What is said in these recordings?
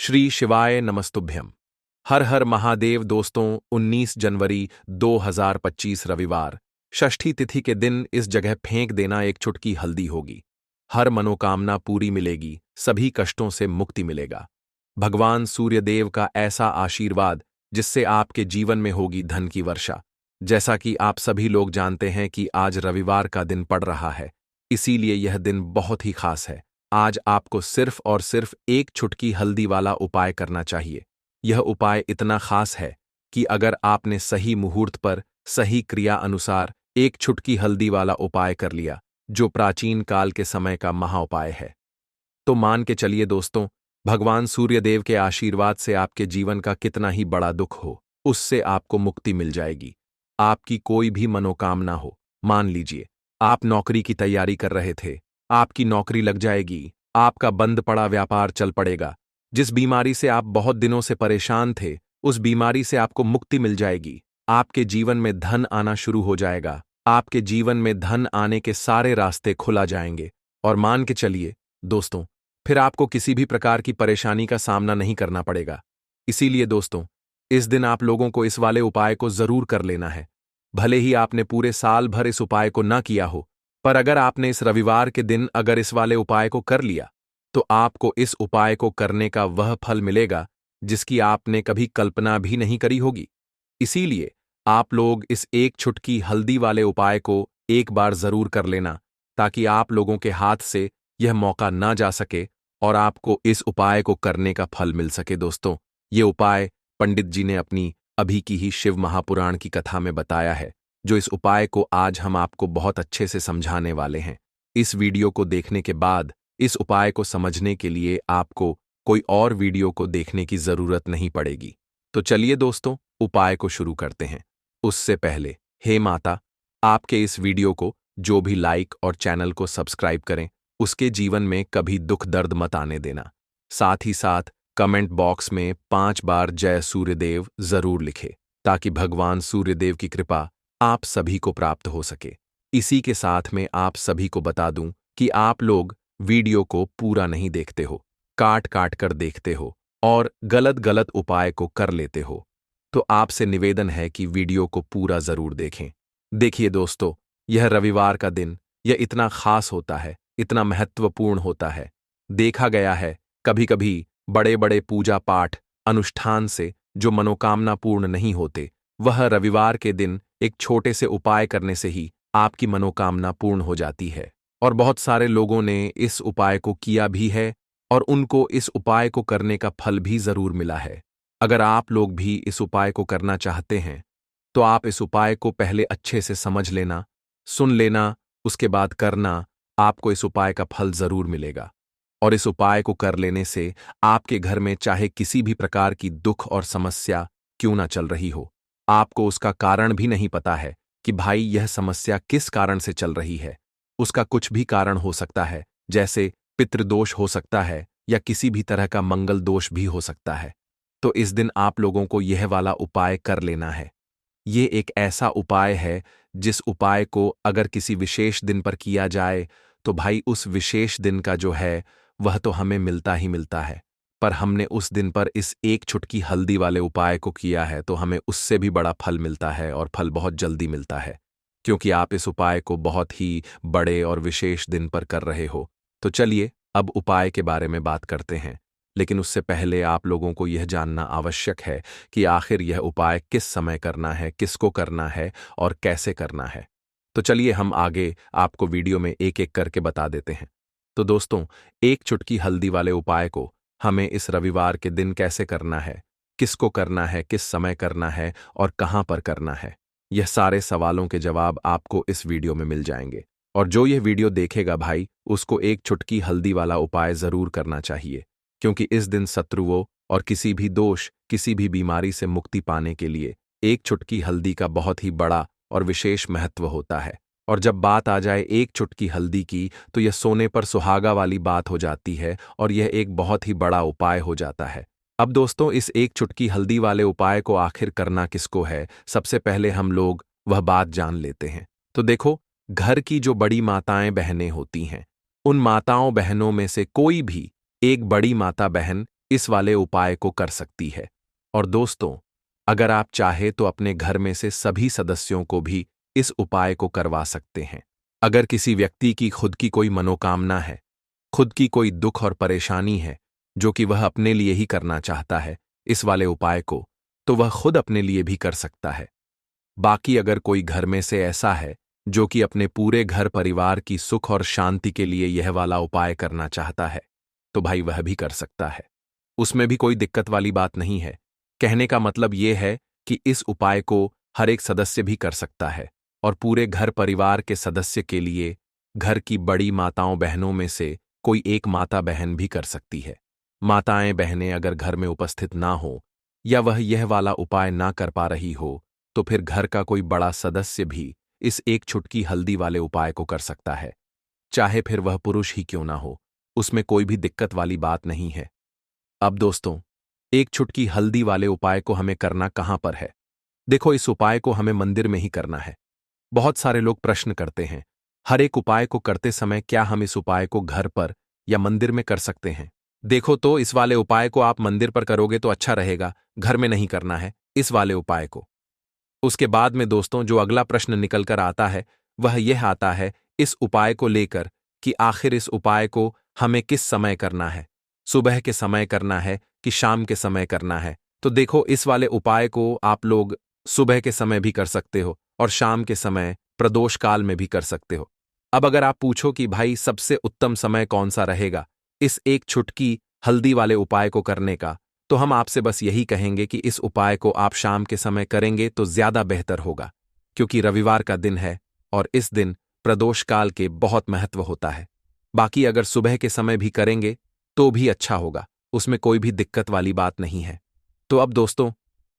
श्री शिवाय नमस्तुभ्यम। हर हर महादेव। दोस्तों, 19 जनवरी 2025 रविवार षष्ठी तिथि के दिन इस जगह फेंक देना एक चुटकी हल्दी होगी। हर मनोकामना पूरी मिलेगी, सभी कष्टों से मुक्ति मिलेगा। भगवान सूर्यदेव का ऐसा आशीर्वाद जिससे आपके जीवन में होगी धन की वर्षा। जैसा कि आप सभी लोग जानते हैं कि आज रविवार का दिन पड़ रहा है, इसीलिए यह दिन बहुत ही खास है। आज आपको सिर्फ और सिर्फ एक चुटकी हल्दी वाला उपाय करना चाहिए। यह उपाय इतना खास है कि अगर आपने सही मुहूर्त पर सही क्रिया अनुसार एक चुटकी हल्दी वाला उपाय कर लिया, जो प्राचीन काल के समय का महाउपाय है, तो मान के चलिए दोस्तों, भगवान सूर्यदेव के आशीर्वाद से आपके जीवन का कितना ही बड़ा दुख हो, उससे आपको मुक्ति मिल जाएगी। आपकी कोई भी मनोकामना हो, मान लीजिए आप नौकरी की तैयारी कर रहे थे, आपकी नौकरी लग जाएगी, आपका बंद पड़ा व्यापार चल पड़ेगा। जिस बीमारी से आप बहुत दिनों से परेशान थे, उस बीमारी से आपको मुक्ति मिल जाएगी। आपके जीवन में धन आना शुरू हो जाएगा। आपके जीवन में धन आने के सारे रास्ते खुला जाएंगे। और मान के चलिए दोस्तों, फिर आपको किसी भी प्रकार की परेशानी का सामना नहीं करना पड़ेगा। इसीलिए दोस्तों, इस दिन आप लोगों को इस वाले उपाय को जरूर कर लेना है। भले ही आपने पूरे साल भर इस उपाय को ना किया हो, पर अगर आपने इस रविवार के दिन अगर इस वाले उपाय को कर लिया, तो आपको इस उपाय को करने का वह फल मिलेगा जिसकी आपने कभी कल्पना भी नहीं करी होगी। इसीलिए आप लोग इस एक चुटकी हल्दी वाले उपाय को एक बार जरूर कर लेना, ताकि आप लोगों के हाथ से यह मौका ना जा सके और आपको इस उपाय को करने का फल मिल सके। दोस्तों, ये उपाय पंडित जी ने अपनी अभी की ही शिव महापुराण की कथा में बताया है, जो इस उपाय को आज हम आपको बहुत अच्छे से समझाने वाले हैं। इस वीडियो को देखने के बाद इस उपाय को समझने के लिए आपको कोई और वीडियो को देखने की जरूरत नहीं पड़ेगी। तो चलिए दोस्तों, उपाय को शुरू करते हैं। उससे पहले, हे माता, आपके इस वीडियो को जो भी लाइक और चैनल को सब्सक्राइब करें, उसके जीवन में कभी दुख दर्द मत आने देना। साथ ही साथ कमेंट बॉक्स में 5 बार जय सूर्यदेव जरूर लिखे, ताकि भगवान सूर्यदेव की कृपा आप सभी को प्राप्त हो सके। इसी के साथ में आप सभी को बता दूं कि आप लोग वीडियो को पूरा नहीं देखते हो, काट काट कर देखते हो और गलत गलत उपाय को कर लेते हो। तो आपसे निवेदन है कि वीडियो को पूरा जरूर देखें। देखिए दोस्तों, यह रविवार का दिन यह इतना खास होता है, इतना महत्वपूर्ण होता है। देखा गया है कभी कभी बड़े बड़े पूजा पाठ अनुष्ठान से जो मनोकामना पूर्ण नहीं होते, वह रविवार के दिन एक छोटे से उपाय करने से ही आपकी मनोकामना पूर्ण हो जाती है। और बहुत सारे लोगों ने इस उपाय को किया भी है और उनको इस उपाय को करने का फल भी जरूर मिला है। अगर आप लोग भी इस उपाय को करना चाहते हैं, तो आप इस उपाय को पहले अच्छे से समझ लेना, सुन लेना, उसके बाद करना। आपको इस उपाय का फल जरूर मिलेगा। और इस उपाय को कर लेने से आपके घर में चाहे किसी भी प्रकार की दुख और समस्या क्यों ना चल रही हो, आपको उसका कारण भी नहीं पता है कि भाई यह समस्या किस कारण से चल रही है। उसका कुछ भी कारण हो सकता है, जैसे पितृदोष हो सकता है या किसी भी तरह का मंगल दोष भी हो सकता है। तो इस दिन आप लोगों को यह वाला उपाय कर लेना है। ये एक ऐसा उपाय है जिस उपाय को अगर किसी विशेष दिन पर किया जाए, तो भाई उस विशेष दिन का जो है वह तो हमें मिलता ही मिलता है। पर हमने उस दिन पर इस एक चुटकी हल्दी वाले उपाय को किया है, तो हमें उससे भी बड़ा फल मिलता है और फल बहुत जल्दी मिलता है, क्योंकि आप इस उपाय को बहुत ही बड़े और विशेष दिन पर कर रहे हो। तो चलिए अब उपाय के बारे में बात करते हैं। लेकिन उससे पहले आप लोगों को यह जानना आवश्यक है कि आखिर यह उपाय किस समय करना है, किसको करना है और कैसे करना है। तो चलिए हम आगे आपको वीडियो में एक एक करके बता देते हैं। तो दोस्तों, एक चुटकी हल्दी वाले उपाय को हमें इस रविवार के दिन कैसे करना है, किसको करना है, किस समय करना है और कहाँ पर करना है, यह सारे सवालों के जवाब आपको इस वीडियो में मिल जाएंगे। और जो यह वीडियो देखेगा भाई, उसको एक चुटकी हल्दी वाला उपाय जरूर करना चाहिए, क्योंकि इस दिन शत्रुओं और किसी भी दोष, किसी भी बीमारी से मुक्ति पाने के लिए एक चुटकी हल्दी का बहुत ही बड़ा और विशेष महत्व होता है। और जब बात आ जाए एक चुटकी हल्दी की, तो यह सोने पर सुहागा वाली बात हो जाती है और यह एक बहुत ही बड़ा उपाय हो जाता है। अब दोस्तों, इस एक चुटकी हल्दी वाले उपाय को आखिर करना किसको है, सबसे पहले हम लोग वह बात जान लेते हैं। तो देखो, घर की जो बड़ी माताएं बहनें होती हैं, उन माताओं बहनों में से कोई भी एक बड़ी माता बहन इस वाले उपाय को कर सकती है। और दोस्तों, अगर आप चाहे तो अपने घर में से सभी सदस्यों को भी इस उपाय को करवा सकते हैं। अगर किसी व्यक्ति की खुद की कोई मनोकामना है, खुद की कोई दुख और परेशानी है जो कि वह अपने लिए ही करना चाहता है इस वाले उपाय को, तो वह खुद अपने लिए भी कर सकता है। बाकी अगर कोई घर में से ऐसा है जो कि अपने पूरे घर परिवार की सुख और शांति के लिए यह वाला उपाय करना चाहता है, तो भाई वह भी कर सकता है। उसमें भी कोई दिक्कत वाली बात नहीं है। कहने का मतलब यह है कि इस उपाय को हर एक सदस्य भी कर सकता है और पूरे घर परिवार के सदस्य के लिए घर की बड़ी माताओं बहनों में से कोई एक माता बहन भी कर सकती है। माताएं बहनें अगर घर में उपस्थित ना हो या वह यह वाला उपाय ना कर पा रही हो, तो फिर घर का कोई बड़ा सदस्य भी इस एक चुटकी हल्दी वाले उपाय को कर सकता है, चाहे फिर वह पुरुष ही क्यों ना हो। उसमें कोई भी दिक्कत वाली बात नहीं है। अब दोस्तों, एक चुटकी हल्दी वाले उपाय को हमें करना कहां पर है? देखो, इस उपाय को हमें मंदिर में ही करना है। बहुत सारे लोग प्रश्न करते हैं, हर एक उपाय को करते समय क्या हम इस उपाय को घर पर या मंदिर में कर सकते हैं? देखो, तो इस वाले उपाय को आप मंदिर पर करोगे तो अच्छा रहेगा, घर में नहीं करना है इस वाले उपाय को। उसके बाद में दोस्तों जो अगला प्रश्न निकल कर आता है वह यह आता है इस उपाय को लेकर कि आखिर इस उपाय को हमें किस समय करना है, सुबह के समय करना है कि शाम के समय करना है? तो देखो, इस वाले उपाय को आप लोग सुबह के समय भी कर सकते हो और शाम के समय प्रदोष काल में भी कर सकते हो। अब अगर आप पूछो कि भाई सबसे उत्तम समय कौन सा रहेगा इस एक चुटकी हल्दी वाले उपाय को करने का, तो हम आपसे बस यही कहेंगे कि इस उपाय को आप शाम के समय करेंगे तो ज्यादा बेहतर होगा, क्योंकि रविवार का दिन है और इस दिन प्रदोष काल के बहुत महत्व होता है। बाकी अगर सुबह के समय भी करेंगे तो भी अच्छा होगा, उसमें कोई भी दिक्कत वाली बात नहीं है। तो अब दोस्तों,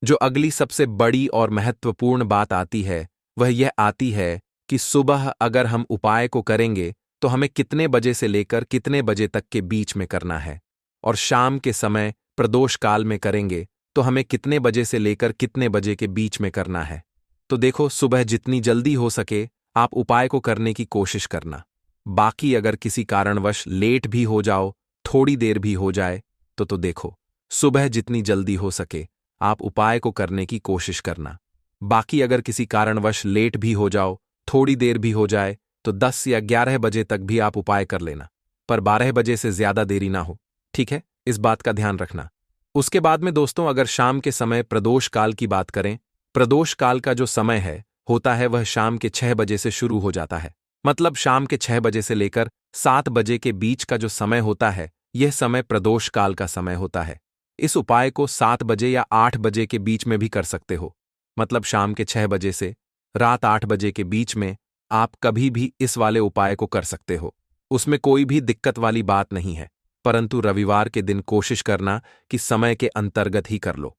जो अगली सबसे बड़ी और महत्वपूर्ण बात आती है वह यह आती है कि सुबह अगर हम उपाय को करेंगे तो हमें कितने बजे से लेकर कितने बजे तक के बीच में करना है, और शाम के समय प्रदोष काल में करेंगे तो हमें कितने बजे से लेकर कितने बजे के बीच में करना है। तो देखो, सुबह जितनी जल्दी हो सके आप उपाय को करने की कोशिश करना। बाकी अगर किसी कारणवश लेट भी हो जाओ, थोड़ी देर भी हो जाए, तो देखो, सुबह जितनी जल्दी हो सके आप उपाय को करने की कोशिश करना। बाकी अगर किसी कारणवश लेट भी हो जाओ, थोड़ी देर भी हो जाए, तो 10 या 11 बजे तक भी आप उपाय कर लेना, पर 12 बजे से ज्यादा देरी ना हो, ठीक है? इस बात का ध्यान रखना। उसके बाद में दोस्तों, अगर शाम के समय प्रदोष काल की बात करें, प्रदोष काल का जो समय है होता है वह शाम के 6 बजे से शुरू हो जाता है। मतलब शाम के 6 बजे से लेकर 7 बजे के बीच का जो समय होता है यह समय प्रदोष काल का समय होता है। इस उपाय को 7 बजे या 8 बजे के बीच में भी कर सकते हो। मतलब शाम के 6 बजे से रात 8 बजे के बीच में आप कभी भी इस वाले उपाय को कर सकते हो, उसमें कोई भी दिक्कत वाली बात नहीं है। परंतु रविवार के दिन कोशिश करना कि समय के अंतर्गत ही कर लो।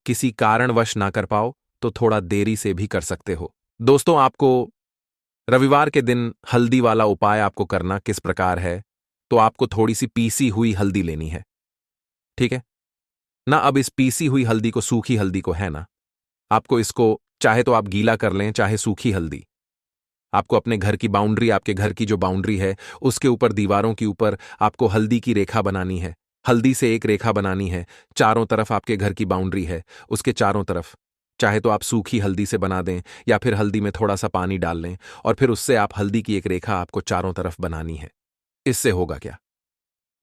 किसी कारणवश ना कर पाओ तो थोड़ा देरी से भी कर सकते हो। दोस्तों, आपको रविवार के दिन हल्दी वाला उपाय आपको करना किस प्रकार है, तो आपको थोड़ी सी पीसी हुई हल्दी लेनी है, ठीक है ना? अब इस पीसी हुई हल्दी को, सूखी हल्दी को, है ना, आपको इसको चाहे तो आप गीला कर लें, चाहे सूखी हल्दी। आपको अपने घर की बाउंड्री, आपके घर की जो बाउंड्री है उसके ऊपर, दीवारों के ऊपर आपको हल्दी की रेखा बनानी है। हल्दी से एक रेखा बनानी है। चारों तरफ आपके घर की बाउंड्री है, उसके चारों तरफ चाहे तो आप सूखी हल्दी से बना दें या फिर हल्दी में थोड़ा सा पानी डाल लें और फिर उससे आप हल्दी की एक रेखा आपको चारों तरफ बनानी है। इससे होगा क्या?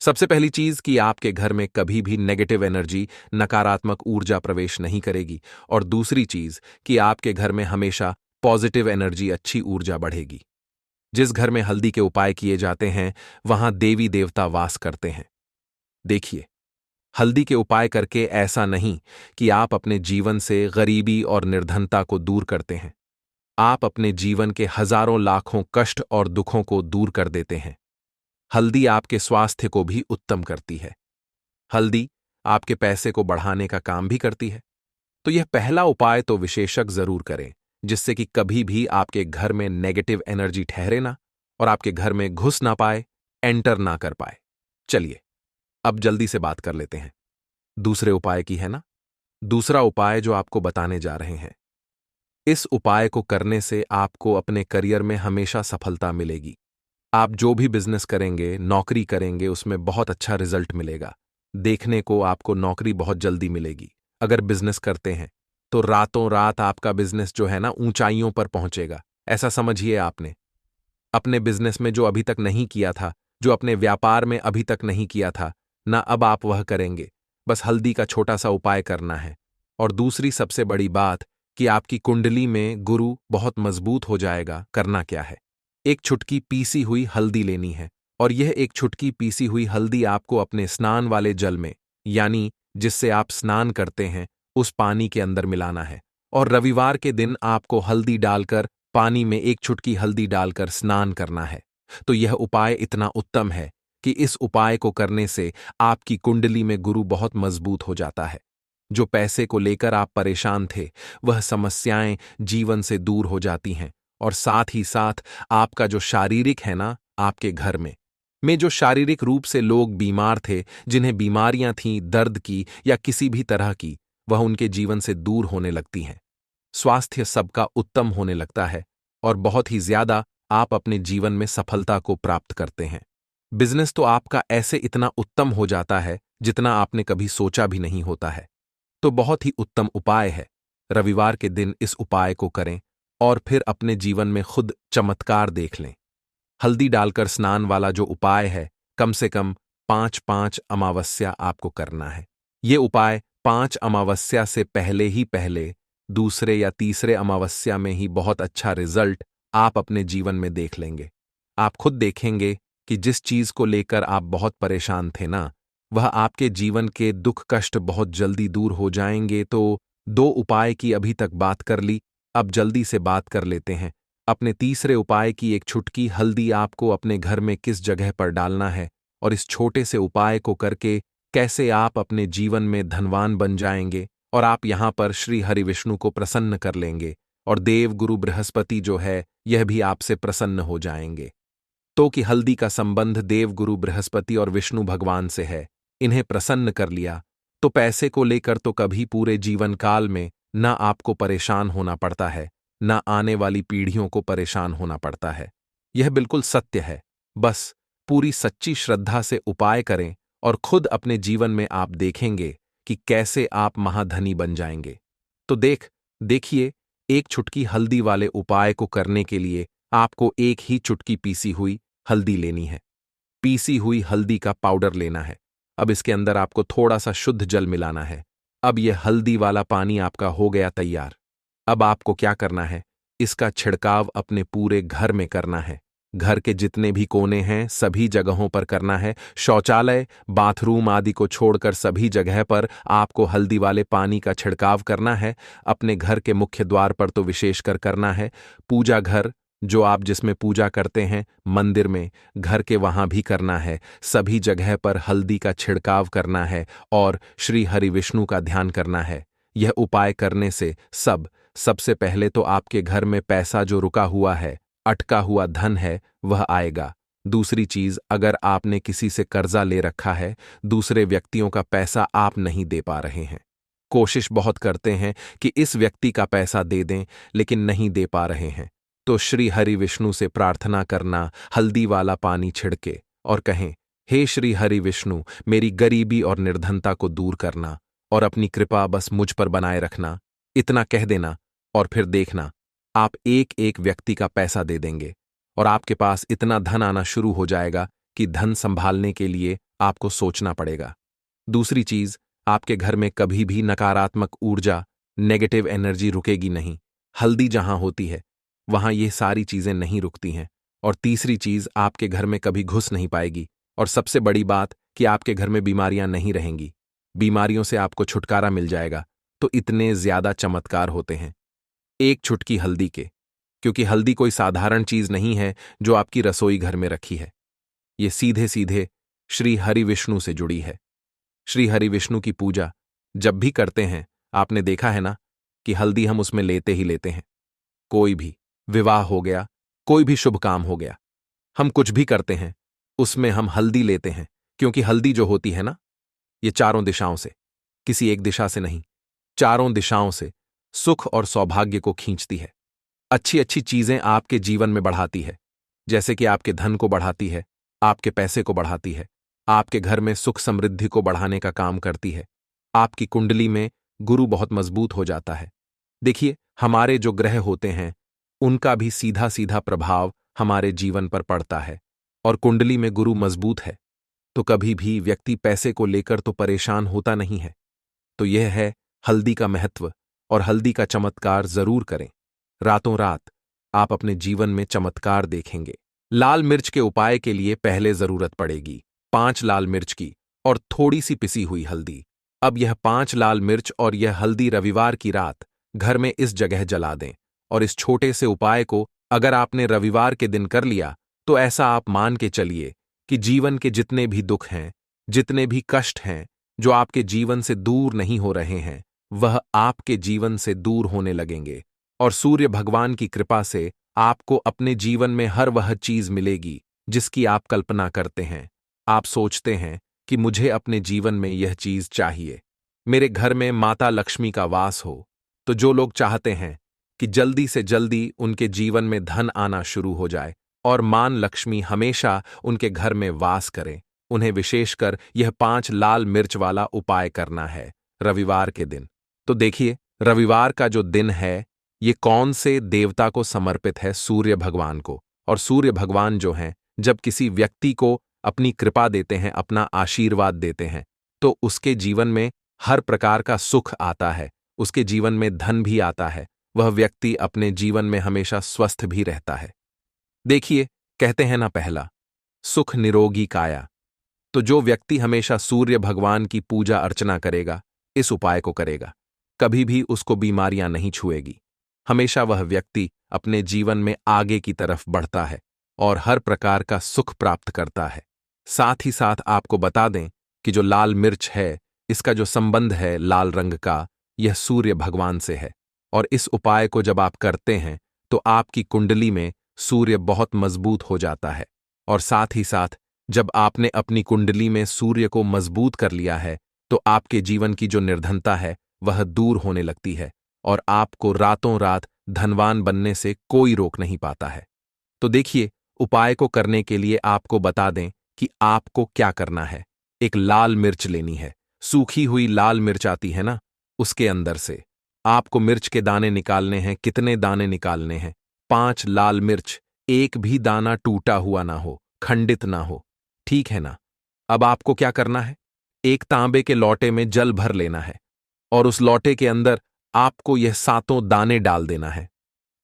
सबसे पहली चीज कि आपके घर में कभी भी नेगेटिव एनर्जी, नकारात्मक ऊर्जा प्रवेश नहीं करेगी, और दूसरी चीज कि आपके घर में हमेशा पॉजिटिव एनर्जी, अच्छी ऊर्जा बढ़ेगी। जिस घर में हल्दी के उपाय किए जाते हैं वहां देवी देवता वास करते हैं। देखिए, हल्दी के उपाय करके ऐसा नहीं कि आप अपने जीवन से गरीबी और निर्धनता को दूर करते हैं, आप अपने जीवन के हजारों लाखों कष्ट और दुखों को दूर कर देते हैं। हल्दी आपके स्वास्थ्य को भी उत्तम करती है। हल्दी आपके पैसे को बढ़ाने का काम भी करती है। तो यह पहला उपाय तो विशेषज्ञ जरूर करें, जिससे कि कभी भी आपके घर में नेगेटिव एनर्जी ठहरे ना और आपके घर में घुस ना पाए, एंटर ना कर पाए। चलिए, अब जल्दी से बात कर लेते हैं दूसरे उपाय की, है ना? दूसरा उपाय जो आपको बताने जा रहे हैं, इस उपाय को करने से आपको अपने करियर में हमेशा सफलता मिलेगी। आप जो भी बिजनेस करेंगे, नौकरी करेंगे, उसमें बहुत अच्छा रिजल्ट मिलेगा। देखने को आपको नौकरी बहुत जल्दी मिलेगी। अगर बिजनेस करते हैं तो रातों रात आपका बिजनेस जो है ना ऊंचाइयों पर पहुंचेगा। ऐसा समझिए आपने अपने बिजनेस में जो अभी तक नहीं किया था, जो अपने व्यापार में अभी तक नहीं किया था, ना अब आप वह करेंगे। बस हल्दी का छोटा सा उपाय करना है। और दूसरी सबसे बड़ी बात कि आपकी कुंडली में गुरु बहुत मजबूत हो जाएगा। करना क्या है? एक चुटकी पीसी हुई हल्दी लेनी है और यह एक चुटकी पीसी हुई हल्दी आपको अपने स्नान वाले जल में, यानी जिससे आप स्नान करते हैं, उस पानी के अंदर मिलाना है। और रविवार के दिन आपको हल्दी डालकर पानी में एक चुटकी हल्दी डालकर स्नान करना है। तो यह उपाय इतना उत्तम है कि इस उपाय को करने से आपकी कुंडली में गुरु बहुत मजबूत हो जाता है। जो पैसे को लेकर आप परेशान थे, वह समस्याएं जीवन से दूर हो जाती हैं। और साथ ही साथ आपका जो शारीरिक है ना, आपके घर में जो शारीरिक रूप से लोग बीमार थे, जिन्हें बीमारियां थीं दर्द की या किसी भी तरह की, वह उनके जीवन से दूर होने लगती हैं। स्वास्थ्य सबका उत्तम होने लगता है और बहुत ही ज्यादा आप अपने जीवन में सफलता को प्राप्त करते हैं। बिजनेस तो आपका ऐसे इतना उत्तम हो जाता है जितना आपने कभी सोचा भी नहीं होता है। तो बहुत ही उत्तम उपाय है। रविवार के दिन इस उपाय को करें और फिर अपने जीवन में खुद चमत्कार देख लें। हल्दी डालकर स्नान वाला जो उपाय है, कम से कम 5-5 अमावस्या आपको करना है। ये उपाय 5 अमावस्या से पहले दूसरे या तीसरे अमावस्या में ही बहुत अच्छा रिजल्ट आप अपने जीवन में देख लेंगे। आप खुद देखेंगे कि जिस चीज को लेकर आप बहुत परेशान थे ना, वह आपके जीवन के दुख कष्ट बहुत जल्दी दूर हो जाएंगे। तो 2 उपाय की अभी तक बात कर ली, अब जल्दी से बात कर लेते हैं अपने तीसरे उपाय की। एक चुटकी हल्दी आपको अपने घर में किस जगह पर डालना है और इस छोटे से उपाय को करके कैसे आप अपने जीवन में धनवान बन जाएंगे और आप यहां पर श्री हरि विष्णु को प्रसन्न कर लेंगे और देव गुरु बृहस्पति जो है यह भी आपसे प्रसन्न हो जाएंगे। तो कि हल्दी का संबंध देव गुरु बृहस्पति और विष्णु भगवान से है, इन्हें प्रसन्न कर लिया तो पैसे को लेकर तो कभी पूरे जीवन काल में न आपको परेशान होना पड़ता है, न आने वाली पीढ़ियों को परेशान होना पड़ता है। यह बिल्कुल सत्य है। बस पूरी सच्ची श्रद्धा से उपाय करें और खुद अपने जीवन में आप देखेंगे कि कैसे आप महाधनी बन जाएंगे। तो देखिए, एक चुटकी हल्दी वाले उपाय को करने के लिए आपको एक ही चुटकी पीसी हुई हल्दी लेनी है। पीसी हुई हल्दी का पाउडर लेना है। अब इसके अंदर आपको थोड़ा सा शुद्ध जल मिलाना है। अब यह हल्दी वाला पानी आपका हो गया तैयार। अब आपको क्या करना है? इसका छिड़काव अपने पूरे घर में करना है। घर के जितने भी कोने हैं सभी जगहों पर करना है। शौचालय, बाथरूम आदि को छोड़कर सभी जगह पर आपको हल्दी वाले पानी का छिड़काव करना है। अपने घर के मुख्य द्वार पर तो विशेषकर करना है। पूजा घर, जो आप जिसमें पूजा करते हैं, मंदिर में, घर के वहां भी करना है। सभी जगह पर हल्दी का छिड़काव करना है और श्री हरि विष्णु का ध्यान करना है। यह उपाय करने से सबसे पहले तो आपके घर में पैसा जो रुका हुआ है, अटका हुआ धन है, वह आएगा। दूसरी चीज, अगर आपने किसी से कर्जा ले रखा है, दूसरे व्यक्तियों का पैसा आप नहीं दे पा रहे हैं, कोशिश बहुत करते हैं कि इस व्यक्ति का पैसा दे दें, लेकिन नहीं दे पा रहे हैं, तो श्री हरि विष्णु से प्रार्थना करना, हल्दी वाला पानी छिड़के और कहें, हे श्री हरि विष्णु, मेरी गरीबी और निर्धनता को दूर करना और अपनी कृपा बस मुझ पर बनाए रखना। इतना कह देना और फिर देखना, आप एक एक व्यक्ति का पैसा दे देंगे और आपके पास इतना धन आना शुरू हो जाएगा कि धन संभालने के लिए आपको सोचना पड़ेगा। दूसरी चीज, आपके घर में कभी भी नकारात्मक ऊर्जा, नेगेटिव एनर्जी रुकेगी नहीं। हल्दी जहां होती है वहां ये सारी चीजें नहीं रुकती हैं। और तीसरी चीज, आपके घर में कभी घुस नहीं पाएगी। और सबसे बड़ी बात कि आपके घर में बीमारियां नहीं रहेंगी। बीमारियों से आपको छुटकारा मिल जाएगा। तो इतने ज्यादा चमत्कार होते हैं एक चुटकी हल्दी के, क्योंकि हल्दी कोई साधारण चीज नहीं है जो आपकी रसोई घर में रखी है। ये सीधे सीधे श्री हरि विष्णु से जुड़ी है। श्री हरि विष्णु की पूजा जब भी करते हैं, आपने देखा है ना कि हल्दी हम उसमें लेते ही लेते हैं। कोई भी विवाह हो गया, कोई भी शुभ काम हो गया, हम कुछ भी करते हैं उसमें हम हल्दी लेते हैं, क्योंकि हल्दी जो होती है ना, ये चारों दिशाओं से, किसी एक दिशा से नहीं, चारों दिशाओं से सुख और सौभाग्य को खींचती है। अच्छी अच्छी चीजें आपके जीवन में बढ़ाती है, जैसे कि आपके धन को बढ़ाती है, आपके पैसे को बढ़ाती है, आपके घर में सुख समृद्धि को बढ़ाने का काम करती है। आपकी कुंडली में गुरु बहुत मजबूत हो जाता है। देखिए, हमारे जो ग्रह होते हैं उनका भी सीधा सीधा प्रभाव हमारे जीवन पर पड़ता है, और कुंडली में गुरु मजबूत है तो कभी भी व्यक्ति पैसे को लेकर तो परेशान होता नहीं है। तो यह है हल्दी का महत्व, और हल्दी का चमत्कार जरूर करें। रातों रात आप अपने जीवन में चमत्कार देखेंगे। लाल मिर्च के उपाय के लिए पहले जरूरत पड़ेगी 5 लाल मिर्च की और थोड़ी सी पिसी हुई हल्दी। अब यह 5 लाल मिर्च और यह हल्दी रविवार की रात घर में इस जगह जला दें, और इस छोटे से उपाय को अगर आपने रविवार के दिन कर लिया तो ऐसा आप मान के चलिए कि जीवन के जितने भी दुख हैं, जितने भी कष्ट हैं जो आपके जीवन से दूर नहीं हो रहे हैं, वह आपके जीवन से दूर होने लगेंगे, और सूर्य भगवान की कृपा से आपको अपने जीवन में हर वह चीज मिलेगी जिसकी आप कल्पना करते हैं। आप सोचते हैं कि मुझे अपने जीवन में यह चीज चाहिए, मेरे घर में माता लक्ष्मी का वास हो। तो जो लोग चाहते हैं कि जल्दी से जल्दी उनके जीवन में धन आना शुरू हो जाए और मान लक्ष्मी हमेशा उनके घर में वास करें, उन्हें विशेषकर यह 5 लाल मिर्च वाला उपाय करना है रविवार के दिन। तो देखिए, रविवार का जो दिन है ये कौन से देवता को समर्पित है? सूर्य भगवान को। और सूर्य भगवान जो हैं, जब किसी व्यक्ति को अपनी कृपा देते हैं, अपना आशीर्वाद देते हैं, तो उसके जीवन में हर प्रकार का सुख आता है, उसके जीवन में धन भी आता है, वह व्यक्ति अपने जीवन में हमेशा स्वस्थ भी रहता है। देखिए, कहते हैं ना पहला, सुख निरोगी काया। तो जो व्यक्ति हमेशा सूर्य भगवान की पूजा अर्चना करेगा, इस उपाय को करेगा, कभी भी उसको बीमारियां नहीं छुएगी। हमेशा वह व्यक्ति अपने जीवन में आगे की तरफ बढ़ता है और हर प्रकार का सुख प्राप्त करता है। साथ ही साथ आपको बता दें कि जो लाल मिर्च है, इसका जो संबंध है लाल रंग का, यह सूर्य भगवान से है, और इस उपाय को जब आप करते हैं तो आपकी कुंडली में सूर्य बहुत मजबूत हो जाता है। और साथ ही साथ जब आपने अपनी कुंडली में सूर्य को मजबूत कर लिया है तो आपके जीवन की जो निर्धनता है वह दूर होने लगती है, और आपको रातों रात धनवान बनने से कोई रोक नहीं पाता है। तो देखिए, उपाय को करने के लिए आपको बता दें कि आपको क्या करना है। एक लाल मिर्च लेनी है, सूखी हुई लाल मिर्च आती है ना, उसके अंदर से आपको मिर्च के दाने निकालने हैं। कितने दाने निकालने हैं? 5 लाल मिर्च, एक भी दाना टूटा हुआ ना हो, खंडित ना हो, ठीक है ना। अब आपको क्या करना है? एक तांबे के लोटे में जल भर लेना है, और उस लोटे के अंदर आपको यह 7 दाने डाल देना है।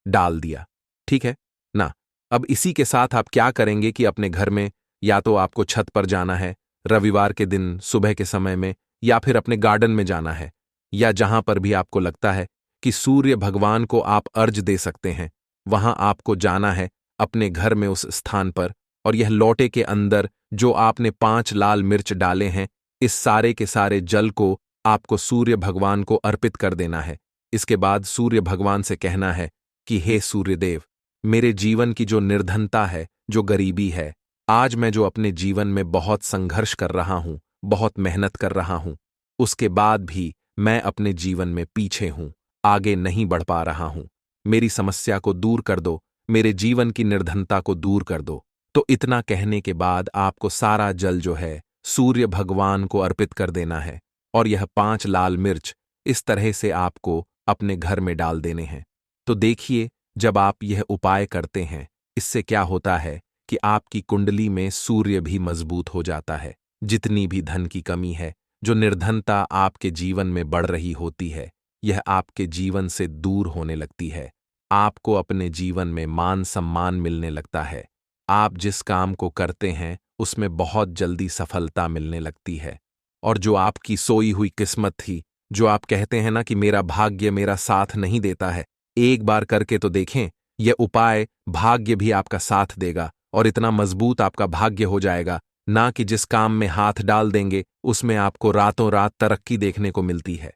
डाल दिया, ठीक है ना। अब इसी के साथ आप क्या करेंगे कि अपने घर में या तो आपको छत पर जाना है रविवार के दिन सुबह के समय में, या फिर अपने गार्डन में जाना है, या जहां पर भी आपको लगता है कि सूर्य भगवान को आप अर्ज दे सकते हैं, वहां आपको जाना है अपने घर में उस स्थान पर, और यह लोटे के अंदर जो आपने 5 लाल मिर्च डाले हैं, इस सारे के सारे जल को आपको सूर्य भगवान को अर्पित कर देना है। इसके बाद सूर्य भगवान से कहना है कि हे सूर्यदेव, मेरे जीवन की जो निर्धनता है, जो गरीबी है, आज मैं जो अपने जीवन में बहुत संघर्ष कर रहा हूं, बहुत मेहनत कर रहा हूं, उसके बाद भी मैं अपने जीवन में पीछे हूं, आगे नहीं बढ़ पा रहा हूं। मेरी समस्या को दूर कर दो, मेरे जीवन की निर्धनता को दूर कर दो। तो इतना कहने के बाद आपको सारा जल जो है सूर्य भगवान को अर्पित कर देना है, और यह 5 लाल मिर्च इस तरह से आपको अपने घर में डाल देने हैं। तो देखिए, जब आप यह उपाय करते हैं, इससे क्या होता है कि आपकी कुंडली में सूर्य भी मजबूत हो जाता है। जितनी भी धन की कमी है, जो निर्धनता आपके जीवन में बढ़ रही होती है, यह आपके जीवन से दूर होने लगती है। आपको अपने जीवन में मान सम्मान मिलने लगता है। आप जिस काम को करते हैं उसमें बहुत जल्दी सफलता मिलने लगती है, और जो आपकी सोई हुई किस्मत थी, जो आप कहते हैं ना कि मेरा भाग्य मेरा साथ नहीं देता है, एक बार करके तो देखें, यह उपाय भाग्य भी आपका साथ देगा, और इतना मजबूत आपका भाग्य हो जाएगा ना कि जिस काम में हाथ डाल देंगे उसमें आपको रातों रात तरक्की देखने को मिलती है।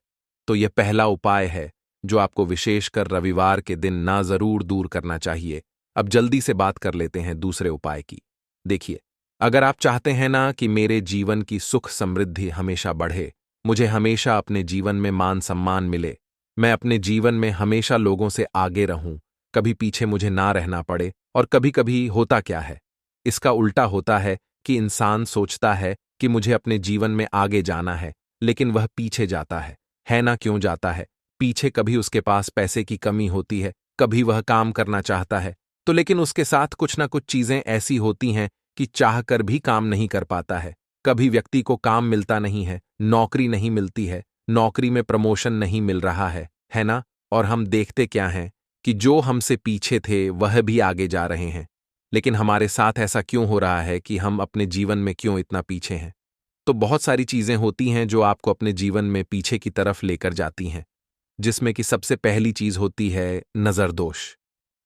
तो यह पहला उपाय है जो आपको विशेषकर रविवार के दिन ना जरूर दूर करना चाहिए। अब जल्दी से बात कर लेते हैं दूसरे उपाय की। देखिए, अगर आप चाहते हैं ना कि मेरे जीवन की सुख समृद्धि हमेशा बढ़े, मुझे हमेशा अपने जीवन में मान सम्मान मिले, मैं अपने जीवन में हमेशा लोगों से आगे रहूं, कभी पीछे मुझे ना रहना पड़े। और कभी कभी होता क्या है, इसका उल्टा होता है कि इंसान सोचता है कि मुझे अपने जीवन में आगे जाना है, लेकिन वह पीछे जाता है ना? क्यों जाता है पीछे? कभी उसके पास पैसे की कमी होती है, कभी वह काम करना चाहता है तो लेकिन उसके साथ कुछ ना कुछ चीजें ऐसी होती हैं कि चाहकर भी काम नहीं कर पाता है। कभी व्यक्ति को काम मिलता नहीं है, नौकरी नहीं मिलती है, नौकरी में प्रमोशन नहीं मिल रहा है ना? और हम देखते क्या हैं कि जो हमसे पीछे थे वह भी आगे जा रहे हैं। लेकिन हमारे साथ ऐसा क्यों हो रहा है कि हम अपने जीवन में क्यों इतना पीछे हैं? तो बहुत सारी चीजें होती हैं जो आपको अपने जीवन में पीछे की तरफ लेकर जाती हैं, जिसमें कि सबसे पहली चीज होती है नजर दोष।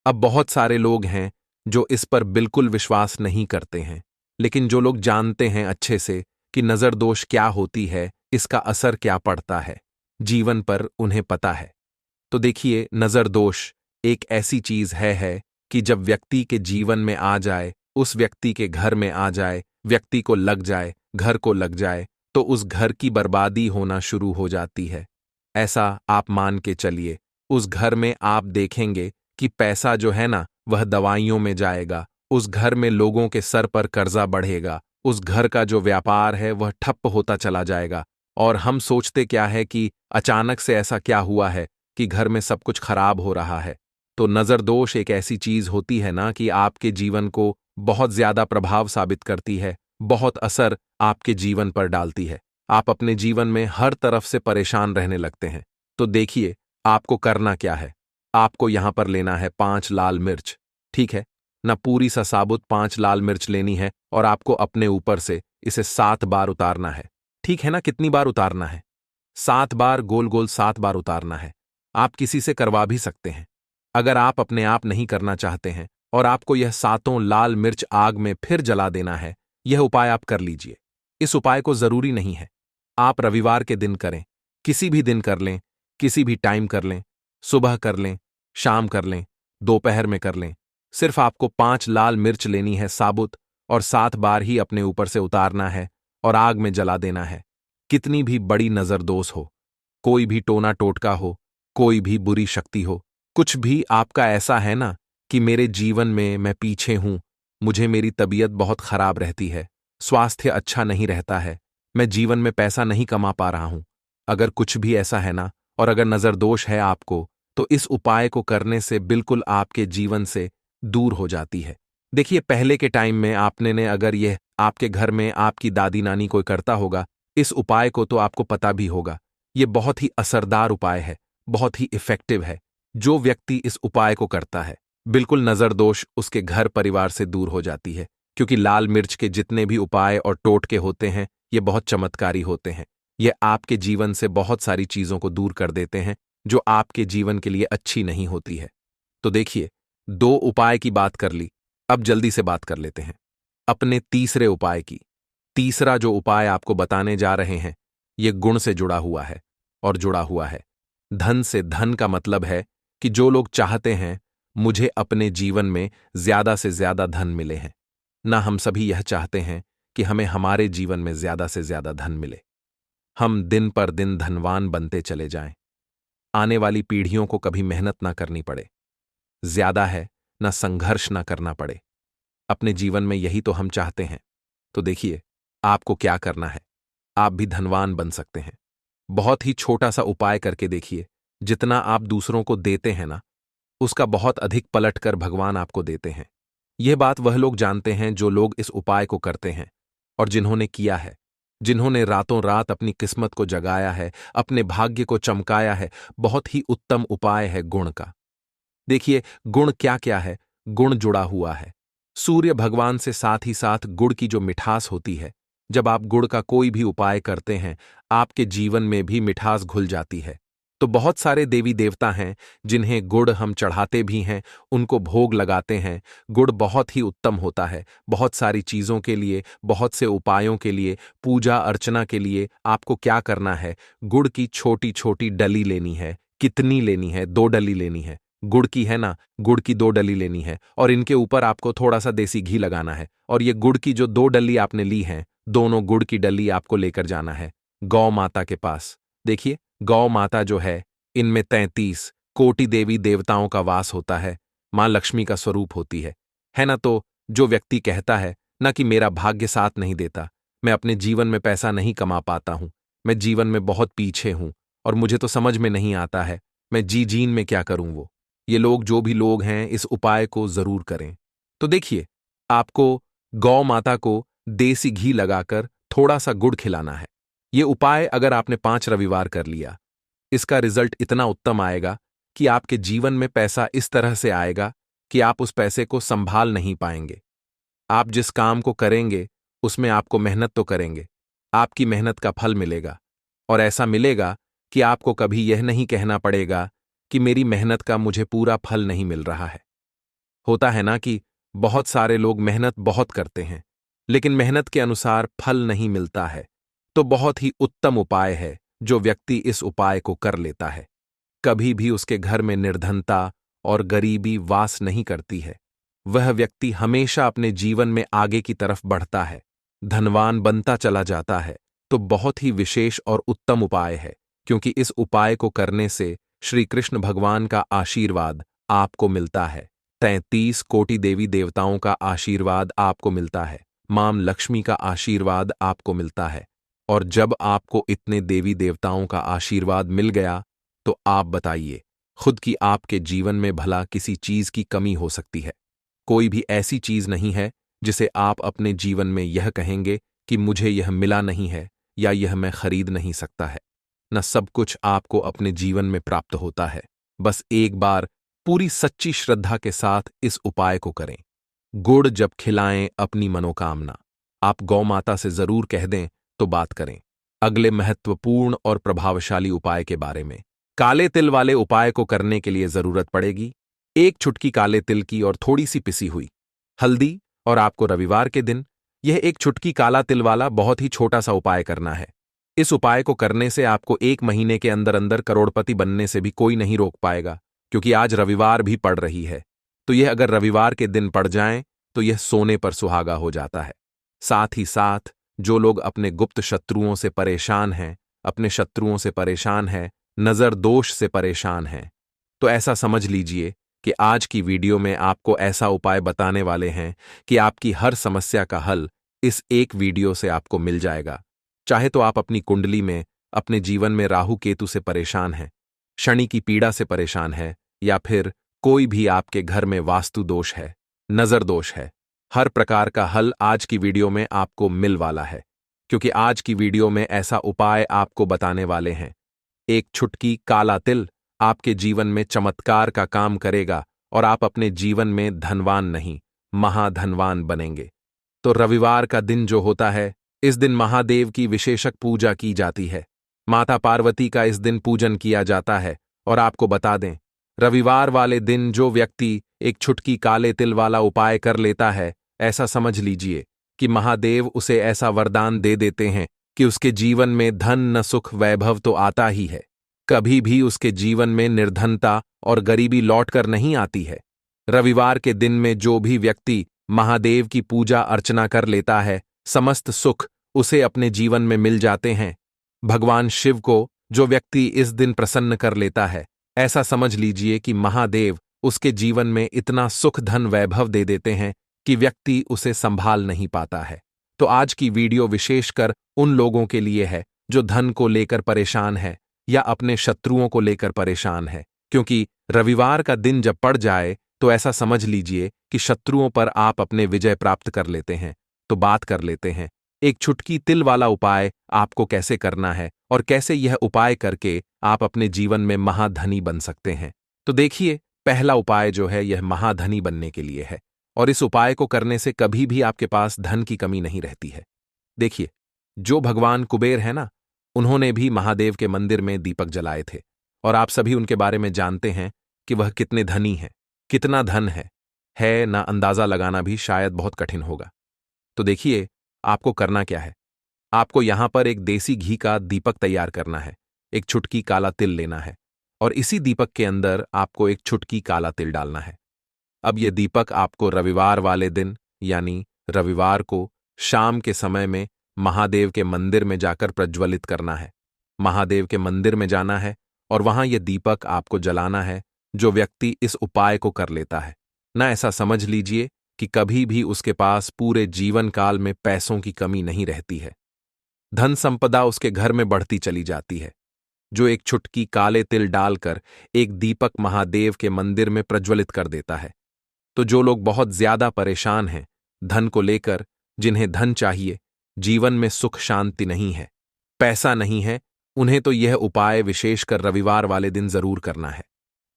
अब बहुत सारे लोग हैं जो इस पर बिल्कुल विश्वास नहीं करते हैं, लेकिन जो लोग जानते हैं अच्छे से कि नजर दोष क्या होती है, इसका असर क्या पड़ता है जीवन पर, उन्हें पता है। तो देखिए, नजर दोष एक ऐसी चीज है कि जब व्यक्ति के जीवन में आ जाए, उस व्यक्ति के घर में आ जाए, व्यक्ति को लग जाए, घर को लग जाए, तो उस घर की बर्बादी होना शुरू हो जाती है। ऐसा आप मान के चलिए, उस घर में आप देखेंगे कि पैसा जो है ना वह दवाइयों में जाएगा, उस घर में लोगों के सर पर कर्जा बढ़ेगा, उस घर का जो व्यापार है वह ठप्प होता चला जाएगा। और हम सोचते क्या है कि अचानक से ऐसा क्या हुआ है कि घर में सब कुछ खराब हो रहा है। तो नजर दोष एक ऐसी चीज होती है ना कि आपके जीवन को बहुत ज्यादा प्रभाव साबित करती है, बहुत असर आपके जीवन पर डालती है। आप अपने जीवन में हर तरफ से परेशान रहने लगते हैं। तो देखिए, आपको करना क्या है। आपको यहां पर लेना है 5 लाल मिर्च, ठीक है ना? पूरी सा साबुत 5 लाल मिर्च लेनी है और आपको अपने ऊपर से इसे 7 बार उतारना है, ठीक है ना? कितनी बार उतारना है? 7 बार, गोल गोल 7 बार उतारना है। आप किसी से करवा भी सकते हैं। अगर आप अपने आप नहीं करना चाहते हैं और आपको यह 7 लाल मिर्च आग में फिर जला देना है, यह उपाय आप कर लीजिए। इस उपाय को जरूरी नहीं है आप रविवार के दिन करें, किसी भी दिन कर लें, किसी भी टाइम कर लें, सुबह कर लें, शाम कर लें, दोपहर में कर लें। सिर्फ आपको 5 लाल मिर्च लेनी है साबुत और 7 बार ही अपने ऊपर से उतारना है और आग में जला देना है। कितनी भी बड़ी नजरदोष हो, कोई भी टोना टोटका हो, कोई भी बुरी शक्ति हो, कुछ भी आपका ऐसा है ना कि मेरे जीवन में मैं पीछे हूं, मुझे मेरी तबीयत बहुत खराब रहती है, स्वास्थ्य अच्छा नहीं रहता है, मैं जीवन में पैसा नहीं कमा पा रहा हूं। अगर कुछ भी ऐसा है ना, और अगर नजरदोष है आपको, तो इस उपाय को करने से बिल्कुल आपके जीवन से दूर हो जाती है। देखिए, पहले के टाइम में आपने ने अगर यह आपके घर में आपकी दादी नानी कोई करता होगा, इस उपाय को तो आपको पता भी होगा। यह बहुत ही असरदार उपाय है, बहुत ही इफेक्टिव है। जो व्यक्ति इस उपाय को करता है, बिल्कुल नजरदोष उसके घर परिवार से दूर हो जाती है, क्योंकि लाल मिर्च के जितने भी उपाय और टोटके होते हैं, ये बहुत चमत्कारी होते हैं। ये आपके जीवन से बहुत सारी चीजों को दूर कर देते हैं जो आपके जीवन के लिए अच्छी नहीं होती है। तो देखिए, 2 उपाय की बात कर ली, अब जल्दी से बात कर लेते हैं अपने तीसरे उपाय की। तीसरा जो उपाय आपको बताने जा रहे हैं, ये गुण से जुड़ा हुआ है और जुड़ा हुआ है धन से। धन का मतलब है कि जो लोग चाहते हैं मुझे अपने जीवन में ज्यादा से ज्यादा धन मिले हैं ना, हम सभी यह चाहते हैं कि हमें हमारे जीवन में ज्यादा से ज्यादा धन मिले, हम दिन पर दिन धनवान बनते चले जाएं, आने वाली पीढ़ियों को कभी मेहनत ना करनी पड़े, ज्यादा है ना संघर्ष ना करना पड़े। अपने जीवन में यही तो हम चाहते हैं। तो देखिए, आपको क्या करना है, आप भी धनवान बन सकते हैं। बहुत ही छोटा सा उपाय करके देखिए। जितना आप दूसरों को देते हैं ना, उसका बहुत अधिक पलट कर भगवान आपको देते हैं। यह बात वह लोग जानते हैं जो लोग इस उपाय को करते हैं और जिन्होंने किया है, जिन्होंने रातों रात अपनी किस्मत को जगाया है, अपने भाग्य को चमकाया है। बहुत ही उत्तम उपाय है गुण का। देखिए, गुण क्या क्या है। गुण जुड़ा हुआ है सूर्य भगवान से, साथ ही साथ गुड़ की जो मिठास होती है। जब आप गुड़ का कोई भी उपाय करते हैं, आपके जीवन में भी मिठास घुल जाती है। तो बहुत सारे देवी देवता हैं जिन्हें गुड़ हम चढ़ाते भी हैं, उनको भोग लगाते हैं। गुड़ बहुत ही उत्तम होता है बहुत सारी चीजों के लिए, बहुत से उपायों के लिए, पूजा अर्चना के लिए। आपको क्या करना है, गुड़ की छोटी छोटी डली लेनी है। कितनी लेनी है? 2 डली लेनी है। गुड़ की है ना, गुड़ की 2 डली लेनी है और इनके ऊपर आपको थोड़ा सा देसी घी लगाना है। और ये गुड़ की जो 2 डली आपने ली हैं, दोनों गुड़ की डली आपको लेकर जाना है गौ माता के पास। देखिए, गौ माता जो है, इनमें 33 कोटि देवी देवताओं का वास होता है, मां लक्ष्मी का स्वरूप होती है ना? तो जो व्यक्ति कहता है ना कि मेरा भाग्य साथ नहीं देता, मैं अपने जीवन में पैसा नहीं कमा पाता हूं, मैं जीवन में बहुत पीछे हूं और मुझे तो समझ में नहीं आता है मैं जीन में क्या करूं। वो ये लोग जो भी लोग हैं इस उपाय को जरूर करें। तो देखिए, आपको गौ माता को देसी घी लगाकर थोड़ा सा गुड़ खिलाना है। ये उपाय अगर आपने 5 रविवार कर लिया, इसका रिजल्ट इतना उत्तम आएगा कि आपके जीवन में पैसा इस तरह से आएगा कि आप उस पैसे को संभाल नहीं पाएंगे। आप जिस काम को करेंगे उसमें आपको मेहनत तो करेंगे, आपकी मेहनत का फल मिलेगा और ऐसा मिलेगा कि आपको कभी यह नहीं कहना पड़ेगा कि मेरी मेहनत का मुझे पूरा फल नहीं मिल रहा है। होता है ना कि बहुत सारे लोग मेहनत बहुत करते हैं लेकिन मेहनत के अनुसार फल नहीं मिलता है। तो बहुत ही उत्तम उपाय है जो व्यक्ति इस उपाय को कर लेता है, कभी भी उसके घर में निर्धनता और गरीबी वास नहीं करती है। वह व्यक्ति हमेशा अपने जीवन में आगे की तरफ बढ़ता है, धनवान बनता चला जाता है। तो बहुत ही विशेष और उत्तम उपाय है, क्योंकि इस उपाय को करने से श्री कृष्ण भगवान का आशीर्वाद आपको मिलता है, 33 कोटि देवी देवताओं का आशीर्वाद आपको मिलता है, मां लक्ष्मी का आशीर्वाद आपको मिलता है। और जब आपको इतने देवी देवताओं का आशीर्वाद मिल गया तो आप बताइए खुद की आपके जीवन में भला किसी चीज की कमी हो सकती है? कोई भी ऐसी चीज नहीं है जिसे आप अपने जीवन में यह कहेंगे कि मुझे यह मिला नहीं है या यह मैं खरीद नहीं सकता है। न सब कुछ आपको अपने जीवन में प्राप्त होता है। बस एक बार पूरी सच्ची श्रद्धा के साथ इस उपाय को करें। गुड़ जब खिलाएं अपनी मनोकामना, आप गौ माता से जरूर कह दें। तो बात करें अगले महत्वपूर्ण और प्रभावशाली उपाय के बारे में। काले तिल वाले उपाय को करने के लिए जरूरत पड़ेगी 1 चुटकी काले तिल की और थोड़ी सी पिसी हुई हल्दी। और आपको रविवार के दिन यह 1 चुटकी काला तिल वाला बहुत ही छोटा सा उपाय करना है। इस उपाय को करने से आपको 1 महीने के अंदर अंदर करोड़पति बनने से भी कोई नहीं रोक पाएगा, क्योंकि आज रविवार भी पड़ रही है। तो यह अगर रविवार के दिन पड़ जाए तो यह सोने पर सुहागा हो जाता है। साथ ही साथ जो लोग अपने गुप्त शत्रुओं से परेशान हैं, अपने शत्रुओं से परेशान हैं, नजर दोष से परेशान हैं, तो ऐसा समझ लीजिए कि आज की वीडियो में आपको ऐसा उपाय बताने वाले हैं कि आपकी हर समस्या का हल इस एक वीडियो से आपको मिल जाएगा। चाहे तो आप अपनी कुंडली में, अपने जीवन में राहु केतु से परेशान हैं, शनि की पीड़ा से परेशान है, या फिर कोई भी आपके घर में वास्तु दोष है, नजर दोष है, हर प्रकार का हल आज की वीडियो में आपको मिल वाला है। क्योंकि आज की वीडियो में ऐसा उपाय आपको बताने वाले हैं। 1 चुटकी काला तिल आपके जीवन में चमत्कार का काम करेगा और आप अपने जीवन में धनवान नहीं, महाधनवान बनेंगे। तो रविवार का दिन जो होता है, इस दिन महादेव की विशेषक पूजा की जाती है। माता पार्वती का इस दिन पूजन किया जाता है। और आपको बता दें, रविवार वाले दिन जो व्यक्ति 1 चुटकी काले तिल वाला उपाय कर लेता है, ऐसा समझ लीजिए कि महादेव उसे ऐसा वरदान दे देते हैं कि उसके जीवन में धन न सुख वैभव तो आता ही है, कभी भी उसके जीवन में निर्धनता और गरीबी लौटकर नहीं आती है। रविवार के दिन में जो भी व्यक्ति महादेव की पूजा अर्चना कर लेता है, समस्त सुख उसे अपने जीवन में मिल जाते हैं। भगवान शिव को जो व्यक्ति इस दिन प्रसन्न कर लेता है, ऐसा समझ लीजिए कि महादेव उसके जीवन में इतना सुख धन वैभव दे देते हैं कि व्यक्ति उसे संभाल नहीं पाता है। तो आज की वीडियो विशेषकर उन लोगों के लिए है जो धन को लेकर परेशान है या अपने शत्रुओं को लेकर परेशान है, क्योंकि रविवार का दिन जब पड़ जाए तो ऐसा समझ लीजिए कि शत्रुओं पर आप अपने विजय प्राप्त कर लेते हैं। तो बात कर लेते हैं 1 चुटकी तिल वाला उपाय आपको कैसे करना है और कैसे यह उपाय करके आप अपने जीवन में महाधनी बन सकते हैं। तो देखिए, पहला उपाय जो है यह महाधनी बनने के लिए है, और इस उपाय को करने से कभी भी आपके पास धन की कमी नहीं रहती है। देखिए, जो भगवान कुबेर है ना, उन्होंने भी महादेव के मंदिर में दीपक जलाए थे, और आप सभी उनके बारे में जानते हैं कि वह कितने धनी हैं, कितना धन है ना अंदाजा लगाना भी शायद बहुत कठिन होगा। तो देखिए, आपको करना क्या है। आपको यहां पर एक देसी घी का दीपक तैयार करना है, 1 चुटकी काला तिल लेना है, और इसी दीपक के अंदर आपको 1 चुटकी काला तिल डालना है। अब यह दीपक आपको रविवार वाले दिन, यानी रविवार को शाम के समय में महादेव के मंदिर में जाकर प्रज्वलित करना है। महादेव के मंदिर में जाना है और वहां यह दीपक आपको जलाना है। जो व्यक्ति इस उपाय को कर लेता है ना, ऐसा समझ लीजिए कि कभी भी उसके पास पूरे जीवन काल में पैसों की कमी नहीं रहती है। धन संपदा उसके घर में बढ़ती चली जाती है। जो एक चुटकी काले तिल डालकर एक दीपक महादेव के मंदिर में प्रज्वलित कर देता है। तो जो लोग बहुत ज्यादा परेशान हैं धन को लेकर, जिन्हें धन चाहिए, जीवन में सुख शांति नहीं है, पैसा नहीं है, उन्हें तो यह उपाय विशेषकर रविवार वाले दिन जरूर करना है।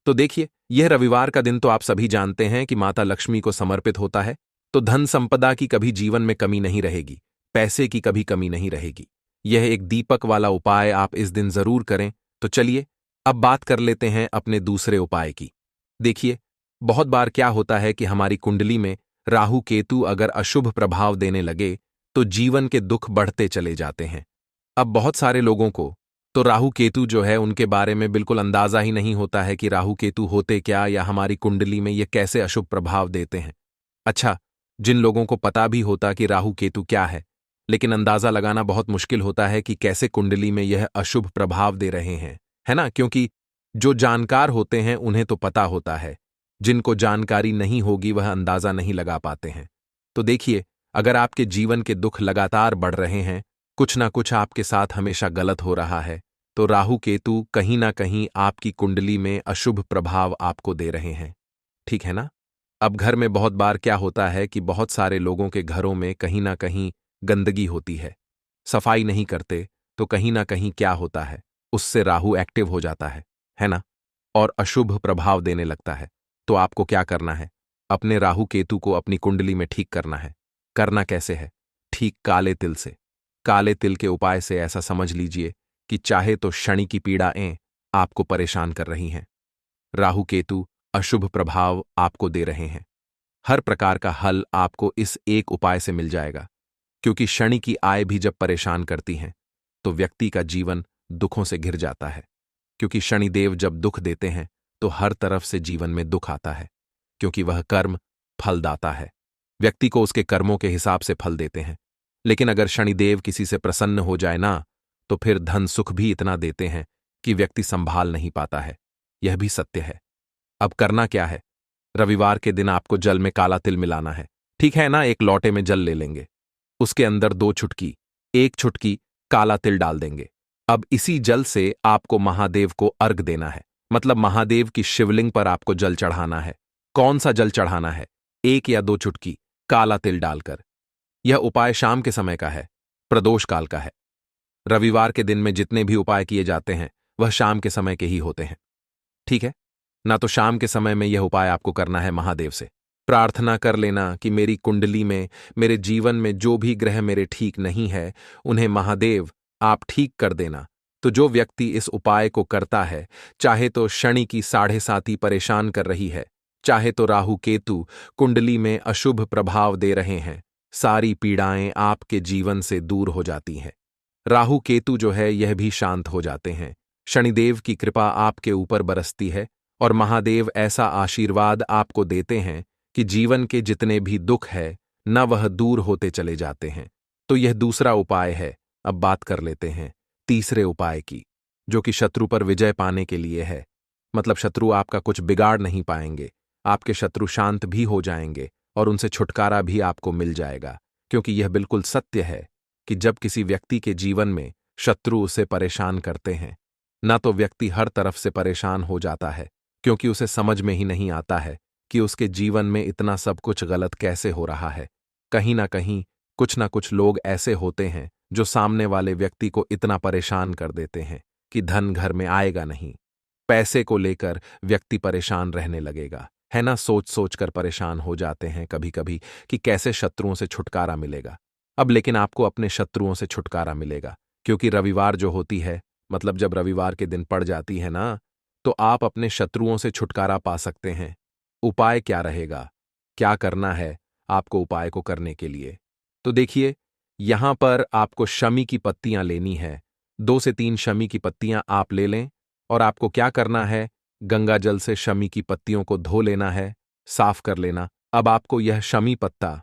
तो देखिए, यह रविवार का दिन तो आप सभी जानते हैं कि माता लक्ष्मी को समर्पित होता है, तो धन संपदा की कभी जीवन में कमी नहीं रहेगी, पैसे की कभी कमी नहीं रहेगी। यह एक दीपक वाला उपाय आप इस दिन जरूर करें। तो चलिए अब बात कर लेते हैं अपने दूसरे उपाय की। देखिए, बहुत बार क्या होता है कि हमारी कुंडली में राहु केतु अगर अशुभ प्रभाव देने लगे तो जीवन के दुख बढ़ते चले जाते हैं। अब बहुत सारे लोगों को तो राहु केतु जो है उनके बारे में बिल्कुल अंदाजा ही नहीं होता है कि राहु केतु होते क्या या हमारी कुंडली में ये कैसे अशुभ प्रभाव देते हैं। अच्छा, जिन लोगों को पता भी होता कि राहु केतु क्या है, लेकिन अंदाजा लगाना बहुत मुश्किल होता है कि कैसे कुंडली में यह अशुभ प्रभाव दे रहे हैं, है ना? क्योंकि जो जानकार होते हैं उन्हें तो पता होता है, जिनको जानकारी नहीं होगी वह अंदाजा नहीं लगा पाते हैं। तो देखिए, अगर आपके जीवन के दुख लगातार बढ़ रहे हैं, कुछ ना कुछ आपके साथ हमेशा गलत हो रहा है, तो राहु केतु कहीं ना कहीं आपकी कुंडली में अशुभ प्रभाव आपको दे रहे हैं। ठीक है ना? अब घर में बहुत बार क्या होता है कि बहुत सारे लोगों के घरों में कहीं ना कहीं गंदगी होती है, सफाई नहीं करते, तो कहीं ना कहीं क्या होता है, उससे राहु एक्टिव हो जाता है ना? और अशुभ प्रभाव देने लगता है। तो आपको क्या करना है? अपने राहु केतु को अपनी कुंडली में ठीक करना है। करना कैसे है? ठीक काले तिल से। काले तिल के उपाय से ऐसा समझ लीजिए कि चाहे तो शनि की पीड़ाएं आपको परेशान कर रही हैं, राहु केतु अशुभ प्रभाव आपको दे रहे हैं, हर प्रकार का हल आपको इस एक उपाय से मिल जाएगा। क्योंकि शनि की आय भी जब परेशान करती हैं तो व्यक्ति का जीवन दुखों से घिर जाता है। क्योंकि शनिदेव जब दुख देते हैं तो हर तरफ से जीवन में दुख आता है, क्योंकि वह कर्म फलदाता है, व्यक्ति को उसके कर्मों के हिसाब से फल देते हैं। लेकिन अगर शनिदेव किसी से प्रसन्न हो जाए ना, तो फिर धन सुख भी इतना देते हैं कि व्यक्ति संभाल नहीं पाता है। यह भी सत्य है। अब करना क्या है? रविवार के दिन आपको जल में काला तिल मिलाना है, ठीक है ना? एक लोटे में जल ले लेंगे, उसके अंदर 2 चुटकी, 1 चुटकी काला तिल डाल देंगे। अब इसी जल से आपको महादेव को अर्घ देना है, मतलब महादेव की शिवलिंग पर आपको जल चढ़ाना है। कौन सा जल चढ़ाना है? 1 या 2 चुटकी काला तिल डालकर। यह उपाय शाम के समय का है, प्रदोष काल का है। रविवार के दिन में जितने भी उपाय किए जाते हैं वह शाम के समय के ही होते हैं, ठीक है ना? तो शाम के समय में यह उपाय आपको करना है। महादेव से प्रार्थना कर लेना कि मेरी कुंडली में, मेरे जीवन में जो भी ग्रह मेरे ठीक नहीं है, उन्हें महादेव आप ठीक कर देना। तो जो व्यक्ति इस उपाय को करता है, चाहे तो शनि की 7.5 परेशान कर रही है, चाहे तो राहु केतु कुंडली में अशुभ प्रभाव दे रहे हैं, सारी पीड़ाएं आपके जीवन से दूर हो जाती हैं। राहु केतु जो है यह भी शांत हो जाते हैं। शनिदेव की कृपा आपके ऊपर बरसती है और महादेव ऐसा आशीर्वाद आपको देते हैं कि जीवन के जितने भी दुख है न वह दूर होते चले जाते हैं। तो यह दूसरा उपाय है। अब बात कर लेते हैं तीसरे उपाय की, जो कि शत्रु पर विजय पाने के लिए है। मतलब शत्रु आपका कुछ बिगाड़ नहीं पाएंगे, आपके शत्रु शांत भी हो जाएंगे और उनसे छुटकारा भी आपको मिल जाएगा। क्योंकि यह बिल्कुल सत्य है कि जब किसी व्यक्ति के जीवन में शत्रु उसे परेशान करते हैं, न तो व्यक्ति हर तरफ से परेशान हो जाता है, क्योंकि उसे समझ में ही नहीं आता है कि उसके जीवन में इतना सब कुछ गलत कैसे हो रहा है। कहीं ना कहीं कुछ ना कुछ लोग ऐसे होते हैं जो सामने वाले व्यक्ति को इतना परेशान कर देते हैं कि धन घर में आएगा नहीं, पैसे को लेकर व्यक्ति परेशान रहने लगेगा, है ना? सोच सोच कर परेशान हो जाते हैं कभी कभी कि कैसे शत्रुओं से छुटकारा मिलेगा। अब लेकिन आपको अपने शत्रुओं से छुटकारा मिलेगा, क्योंकि रविवार जो होती है, मतलब जब रविवार के दिन पड़ जाती है ना, तो आप अपने शत्रुओं से छुटकारा पा सकते हैं। उपाय क्या रहेगा? क्या करना है आपको उपाय को करने के लिए? तो देखिए, यहां पर आपको शमी की पत्तियां लेनी है। 2 से 3 शमी की पत्तियां आप ले लें और आपको क्या करना है? गंगा जल से शमी की पत्तियों को धो लेना है, साफ कर लेना। अब आपको यह शमी पत्ता,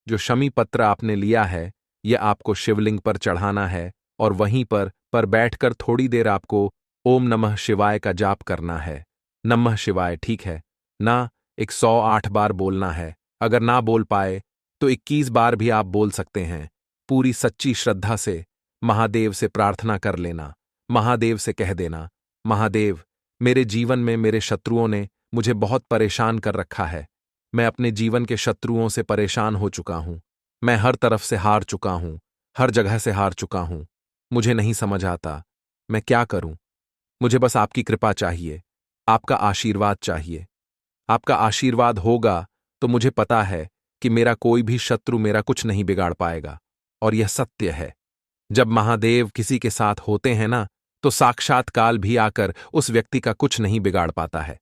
जो शमी पत्र आपने लिया है, यह आपको शिवलिंग पर चढ़ाना है और वहीं पर बैठकर थोड़ी देर आपको ओम नमः शिवाय का जाप करना है। नमः शिवाय, ठीक है ना? 108 बार बोलना है। अगर ना बोल पाए तो 21 बार भी आप बोल सकते हैं। पूरी सच्ची श्रद्धा से महादेव से प्रार्थना कर लेना, महादेव से कह देना, महादेव, मेरे जीवन में मेरे शत्रुओं ने मुझे बहुत परेशान कर रखा है। मैं अपने जीवन के शत्रुओं से परेशान हो चुका हूं। मैं हर तरफ से हार चुका हूं, हर जगह से हार चुका हूं। मुझे नहीं समझ आता मैं क्या करूं। मुझे बस आपकी कृपा चाहिए, आपका आशीर्वाद चाहिए। आपका आशीर्वाद होगा तो मुझे पता है कि मेरा कोई भी शत्रु मेरा कुछ नहीं बिगाड़ पाएगा। और यह सत्य है। जब महादेव किसी के साथ होते हैं ना, तो साक्षात काल भी आकर उस व्यक्ति का कुछ नहीं बिगाड़ पाता है।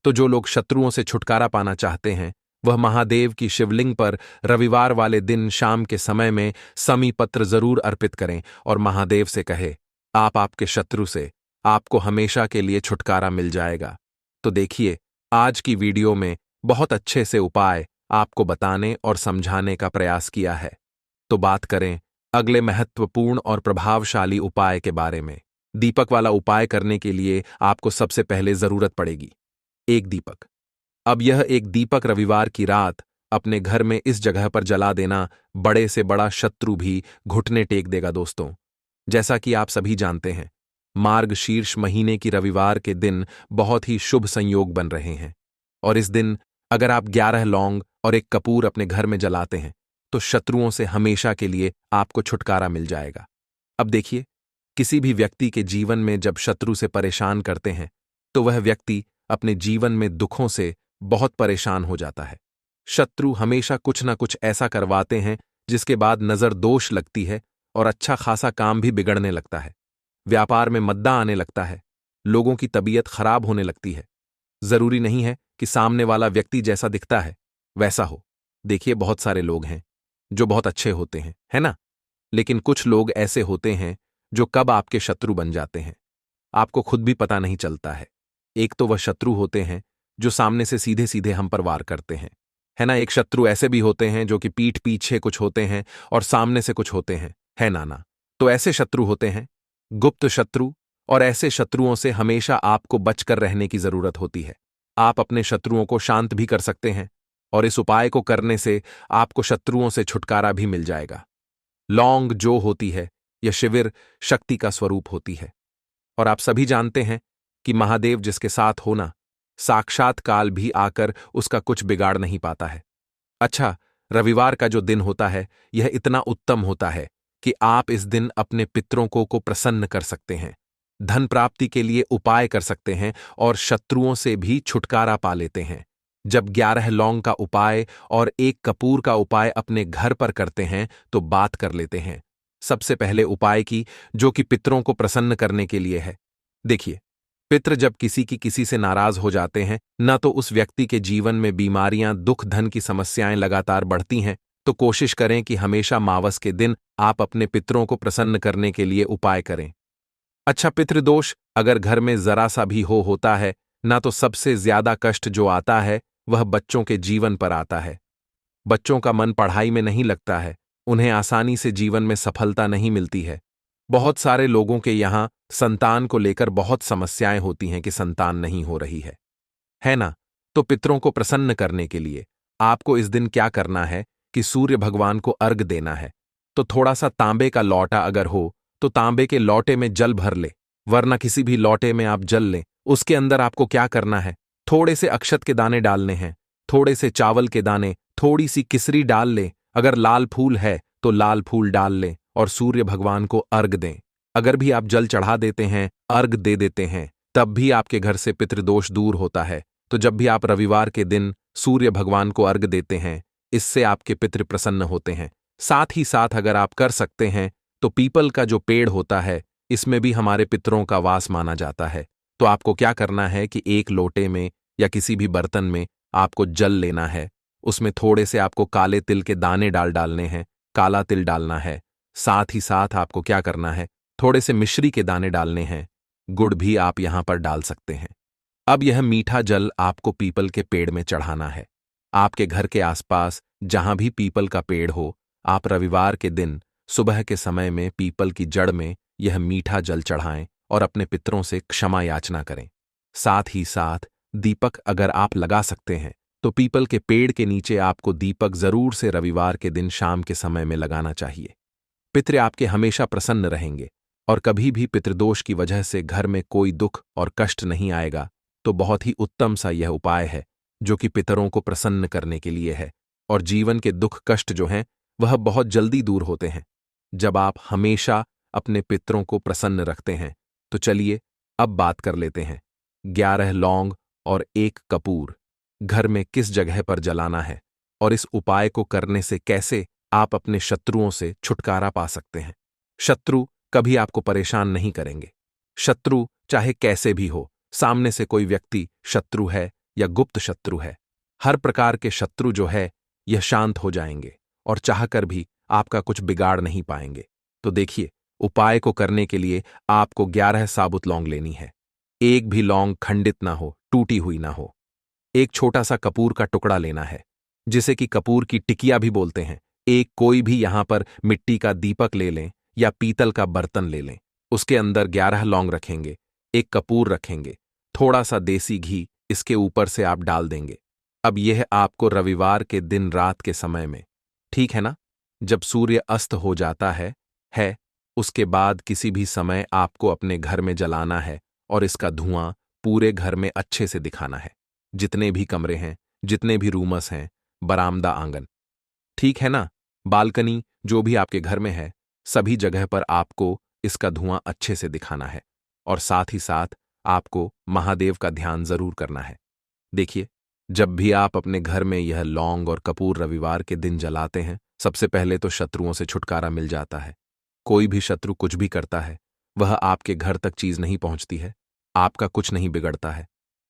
तो जो लोग शत्रुओं से छुटकारा पाना चाहते हैं, वह महादेव की शिवलिंग पर रविवार वाले दिन शाम के समय में समी पत्र जरूर अर्पित करें और महादेव से कहे, आप आपके शत्रु से आपको हमेशा के लिए छुटकारा मिल जाएगा। तो देखिए, आज की वीडियो में बहुत अच्छे से उपाय आपको बताने और समझाने का प्रयास किया है। तो बात करें अगले महत्वपूर्ण और प्रभावशाली उपाय के बारे में। दीपक वाला उपाय करने के लिए आपको सबसे पहले जरूरत पड़ेगी एक दीपक। अब यह एक दीपक रविवार की रात अपने घर में इस जगह पर जला देना बड़े से बड़ा शत्रु भी घुटने टेक देगा दोस्तों। जैसा कि आप सभी जानते हैं, मार्गशीर्ष महीने की रविवार के दिन बहुत ही शुभ संयोग बन रहे हैं और इस दिन अगर आप 11 लौंग और एक कपूर अपने घर में जलाते हैं तो शत्रुओं से हमेशा के लिए आपको छुटकारा मिल जाएगा। अब देखिए, किसी भी व्यक्ति के जीवन में जब शत्रु से परेशान करते हैं तो वह व्यक्ति अपने जीवन में दुखों से बहुत परेशान हो जाता है। शत्रु हमेशा कुछ ना कुछ ऐसा करवाते हैं जिसके बाद नजर दोष लगती है और अच्छा खासा काम भी बिगड़ने लगता है। व्यापार में मद्दा आने लगता है, लोगों की तबीयत खराब होने लगती है। जरूरी नहीं है कि सामने वाला व्यक्ति जैसा दिखता है वैसा हो। देखिए, बहुत सारे लोग हैं जो बहुत अच्छे होते हैं, है ना? लेकिन कुछ लोग ऐसे होते हैं जो कब आपके शत्रु बन जाते हैं आपको खुद भी पता नहीं चलता है। एक तो वह शत्रु होते हैं जो सामने से सीधे सीधे हम पर वार करते हैं, है ना? एक शत्रु ऐसे भी होते हैं जो कि पीठ पीछे कुछ होते हैं और सामने से कुछ होते हैं, है नाना? तो ऐसे शत्रु होते हैं गुप्त शत्रु, और ऐसे शत्रुओं से हमेशा आपको बचकर रहने की जरूरत होती है। आप अपने शत्रुओं को शांत भी कर सकते हैं और इस उपाय को करने से आपको शत्रुओं से छुटकारा भी मिल जाएगा। लौंग जो होती है, यह शिविर शक्ति का स्वरूप होती है और आप सभी जानते हैं कि महादेव जिसके साथ होना, साक्षात काल भी आकर उसका कुछ बिगाड़ नहीं पाता है। अच्छा, रविवार का जो दिन होता है यह इतना उत्तम होता है कि आप इस दिन अपने पितरों को प्रसन्न कर सकते हैं, धन प्राप्ति के लिए उपाय कर सकते हैं और शत्रुओं से भी छुटकारा पा लेते हैं। जब 11 लौंग का उपाय और एक कपूर का उपाय अपने घर पर करते हैं तो बात कर लेते हैं सबसे पहले उपाय की, जो कि पितरों को प्रसन्न करने के लिए है। देखिए, पितृ जब किसी से नाराज हो जाते हैं, न तो उस व्यक्ति के जीवन में बीमारियां, दुख, धन की समस्याएं लगातार बढ़ती हैं, तो कोशिश करें कि हमेशा मावस के दिन आप अपने पितरों को प्रसन्न करने के लिए उपाय करें। अच्छा, पितृदोष अगर घर में जरा सा भी होता है ना, तो सबसे ज्यादा कष्ट जो आता है वह बच्चों के जीवन पर आता है। बच्चों का मन पढ़ाई में नहीं लगता है, उन्हें आसानी से जीवन में सफलता नहीं मिलती है। बहुत सारे लोगों के यहाँ संतान को लेकर बहुत समस्याएं होती हैं कि संतान नहीं हो रही है ना? तो पितरों को प्रसन्न करने के लिए आपको इस दिन क्या करना है कि सूर्य भगवान को अर्घ देना है। तो थोड़ा सा तांबे का लौटा अगर हो तो तांबे के लौटे में जल भर ले, वरना किसी भी लौटे में आप जल लें। उसके अंदर आपको क्या करना है, थोड़े से अक्षत के दाने डालने हैं, थोड़े से चावल के दाने, थोड़ी सी किसरी डाल लें, अगर लाल फूल है तो लाल फूल डाल लें और सूर्य भगवान को अर्घ दें। अगर भी आप जल चढ़ा देते हैं, अर्घ दे देते हैं, तब भी आपके घर से पितृदोष दूर होता है। तो जब भी आप रविवार के दिन सूर्य भगवान को अर्घ देते हैं, इससे आपके पितृ प्रसन्न होते हैं। साथ ही साथ अगर आप कर सकते हैं तो पीपल का जो पेड़ होता है, इसमें भी हमारे पितरों का वास माना जाता है। तो आपको क्या करना है कि एक लोटे में या किसी भी बर्तन में आपको जल लेना है, उसमें थोड़े से आपको काले तिल के दाने डालने हैं, काला तिल डालना है। साथ ही साथ आपको क्या करना है, थोड़े से मिश्री के दाने डालने हैं, गुड़ भी आप यहां पर डाल सकते हैं। अब यह मीठा जल आपको पीपल के पेड़ में चढ़ाना है। आपके घर के आसपास जहां भी पीपल का पेड़ हो, आप रविवार के दिन सुबह के समय में पीपल की जड़ में यह मीठा जल चढ़ाएं और अपने पितरों से क्षमा याचना करें। साथ ही साथ दीपक अगर आप लगा सकते हैं तो पीपल के पेड़ के नीचे आपको दीपक जरूर से रविवार के दिन शाम के समय में लगाना चाहिए। पितृ आपके हमेशा प्रसन्न रहेंगे और कभी भी पितृदोष की वजह से घर में कोई दुख और कष्ट नहीं आएगा। तो बहुत ही उत्तम सा यह उपाय है जो कि पितरों को प्रसन्न करने के लिए है, और जीवन के दुख कष्ट जो हैं वह बहुत जल्दी दूर होते हैं जब आप हमेशा अपने पितरों को प्रसन्न रखते हैं। तो चलिए अब बात कर लेते हैं 11 लौंग और 1 कपूर घर में किस जगह पर जलाना है और इस उपाय को करने से कैसे आप अपने शत्रुओं से छुटकारा पा सकते हैं। शत्रु कभी आपको परेशान नहीं करेंगे। शत्रु चाहे कैसे भी हो, सामने से कोई व्यक्ति शत्रु है या गुप्त शत्रु है, हर प्रकार के शत्रु जो है यह शांत हो जाएंगे और चाहकर भी आपका कुछ बिगाड़ नहीं पाएंगे। तो देखिए, उपाय को करने के लिए आपको 11 साबुत लौंग लेनी है। एक भी लौंग खंडित ना हो, टूटी हुई ना हो। एक छोटा सा कपूर का टुकड़ा लेना है, जिसे कि कपूर की टिकिया भी बोलते हैं। एक कोई भी यहां पर मिट्टी का दीपक ले लें या पीतल का बर्तन ले लें। उसके अंदर 11 लौंग रखेंगे, एक कपूर रखेंगे, थोड़ा सा देसी घी इसके ऊपर से आप डाल देंगे। अब यह आपको रविवार के दिन रात के समय में, ठीक है ना, जब सूर्य अस्त हो जाता है उसके बाद किसी भी समय आपको अपने घर में जलाना है और इसका धुआं पूरे घर में अच्छे से दिखाना है। जितने भी कमरे हैं, जितने भी रूमस हैं, बरामदा, आंगन, ठीक है ना, बालकनी, जो भी आपके घर में है, सभी जगह पर आपको इसका धुआं अच्छे से दिखाना है। और साथ ही साथ आपको महादेव का ध्यान जरूर करना है। देखिए, जब भी आप अपने घर में यह लौंग और कपूर रविवार के दिन जलाते हैं, सबसे पहले तो शत्रुओं से छुटकारा मिल जाता है। कोई भी शत्रु कुछ भी करता है, वह आपके घर तक चीज नहीं पहुंचती है, आपका कुछ नहीं बिगड़ता है।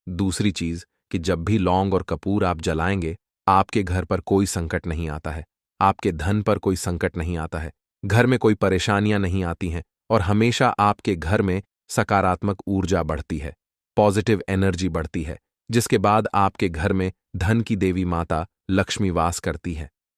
दूसरी चीज कि जब भी लौंग और कपूर आप जलाएंगे, आपके घर पर कोई संकट नहीं आता है, आपके धन पर कोई संकट नहीं आता है, घर में कोई परेशानियां नहीं आती हैं और हमेशा आपके घर में सकारात्मक ऊर्जा बढ़ती है, पॉजिटिव एनर्जी बढ़ती है, जिसके बाद आपके घर में धन की देवी माता लक्ष्मी वास करती है।